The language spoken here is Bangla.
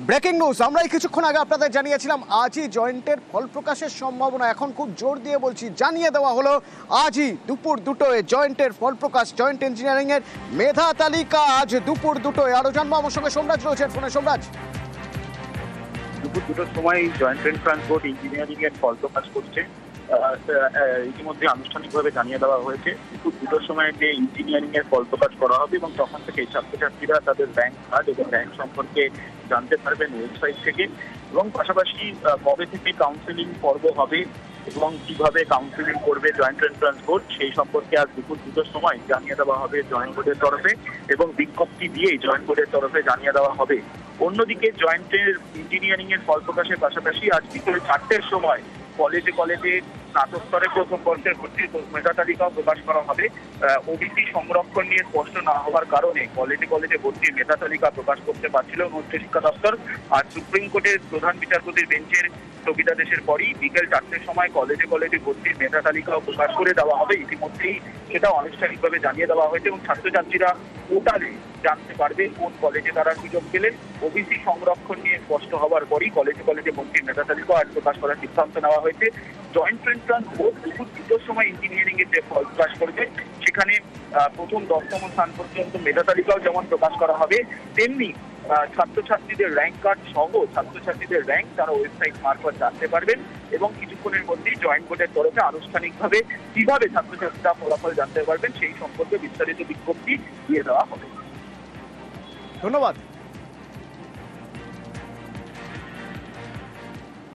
ব্রেকিং নিউজ আমরাই কিছুক্ষণ আগে আপনাদের জানিয়েছিলাম আজই জয়েন্টের ফল প্রকাশের সম্ভাবনা। এখন খুব জোর দিয়ে বলছি, জানিয়ে দেওয়া হলো আজই দুপুর দুটোয় জয়েন্টের ফল প্রকাশ। জয়েন্ট ইঞ্জিনিয়ারিং এর মেধা তালিকা আজ দুপুর দুটোয়। আরো জানবো, আমার সঙ্গে সোমরাজ রয়েছেন ফোনে। সোমরাজ, দুপুর দুটোর সময় জয়েন্ট এন্ট্রান্স বোর্ড ইঞ্জিনিয়ারিং এর ফল প্রকাশ করছে। ইতিমধ্যে আনুষ্ঠানিকভাবে জানিয়ে দেওয়া হয়েছে দুপুর দুটোর সময় যে ইঞ্জিনিয়ারিং এর ফল প্রকাশ করা হবে এবং তখন থেকে ছাত্রছাত্রীরা তাদের র্যাঙ্ক কার্ড এবং র্যাঙ্ক সম্পর্কে জানতে পারবেন ওয়েবসাইট থেকে। এবং পাশাপাশি কবে থেকে কাউন্সেলিং পর্ব হবে এবং কিভাবে কাউন্সেলিং করবে জয়েন্ট এন্ট্রান্স বোর্ড সেই সম্পর্কে আজ দুপুর দুটোর সময় জানিয়ে দেওয়া হবে জয়েন্ট বোর্ডের তরফে এবং বিজ্ঞপ্তি দিয়েই জয়েন্ট বোর্ডের তরফে জানিয়ে দেওয়া হবে। অন্যদিকে জয়েন্টের ইঞ্জিনিয়ারিং এর ফল প্রকাশের পাশাপাশি আজ বিকেল 4টের সময় কলেজে স্নাতক স্তরে প্রথম বর্ষের ভর্তির মেধা তালিকাও প্রকাশ করা হবে। ওবিসি সংরক্ষণ নিয়ে স্পষ্ট না হওয়ার কারণে কলেজে ভর্তির মেধা তালিকা প্রকাশ করতে পারছিল না উচ্চ শিক্ষা দপ্তর। আর সুপ্রিম কোর্টের প্রধান বিচারপতির বেঞ্চের স্থগিতাদেশের পরই বিকেল 4টের সময় কলেজে ভর্তির মেধা তালিকাও প্রকাশ করে দেওয়া হবে। ইতিমধ্যেই সেটা আনুষ্ঠানিকভাবে জানিয়ে দেওয়া হয়েছে এবং ছাত্রছাত্রীরা পোর্টালে জানতে পারবে কোন কলেজে তারা সুযোগ পেলেন। ওবিসি সংরক্ষণ নিয়ে স্পষ্ট হওয়ার পরই কলেজে ভর্তির মেধা তালিকা আজ প্রকাশ করার সিদ্ধান্ত নেওয়া হয়েছে। জয়েন্ট এন্ট্রান্স বোর্ড দুপুর দুটোর সময় ইঞ্জিনিয়ারিং এর যে ফল প্রকাশ করবে সেখানে প্রথম 10তম স্থান পর্যন্ত মেধা তালিকাও যেমন প্রকাশ করা হবে, তেমনি ছাত্রছাত্রীদের র্যাঙ্ক কার্ড সহ ছাত্রছাত্রীদের র্যাঙ্ক তারা ওয়েবসাইট মারফত জানতে পারবেন এবং কিছুক্ষণের মধ্যেই জয়েন্ট বোর্ডের তরফে আনুষ্ঠানিকভাবে কিভাবে ছাত্রছাত্রীরা ফলাফল জানতে পারবেন সেই সম্পর্কে বিস্তারিত বিজ্ঞপ্তি দিয়ে দেওয়া হবে। ধন্যবাদ।